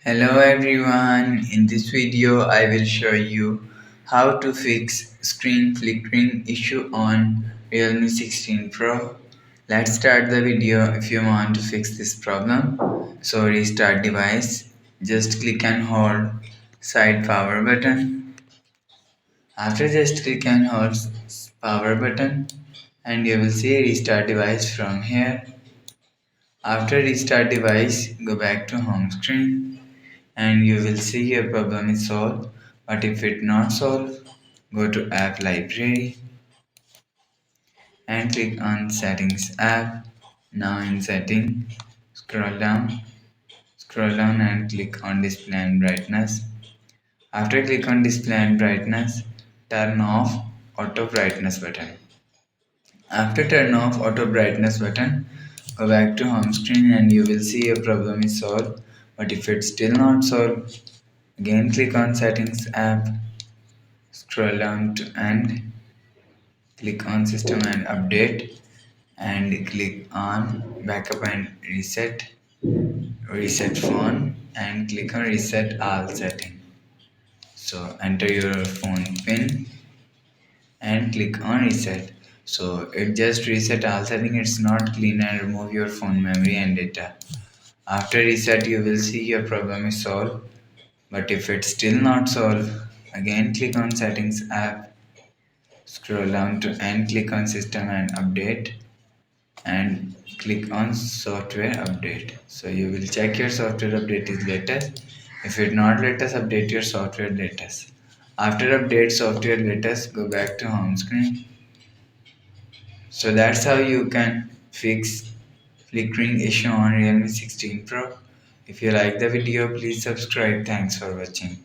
Hello everyone, in this video I will show you how to fix screen flickering issue on Realme 16 Pro. Let's start the video. If you want to fix this problem, so restart device, just click and hold side power button. After just click and hold power button and you will see restart device from here. After restart device, go back to home screen and you will see your problem is solved. But if it not solved, go to app library and click on settings app. Now in setting, scroll down and click on display and brightness. After click on display and brightness, turn off auto brightness button. After turn off auto brightness button, go back to home screen and you will see your problem is solved. But if it's still not solved, again click on settings app, scroll down to end, click on system and update and click on backup and reset phone and click on reset all setting. So enter your phone pin and click on reset. So it just reset all setting, it's not clean and remove your phone memory and data. After reset you will see your problem is solved. But if it's still not solved, again click on settings app, scroll down to end, click on system and update and click on software update. So you will check your software update is latest. If it not latest, update your software latest. After update software latest, go back to home screen. So that's how you can fix flickering issue on Realme 16 Pro. If you like the video, please subscribe. Thanks for watching.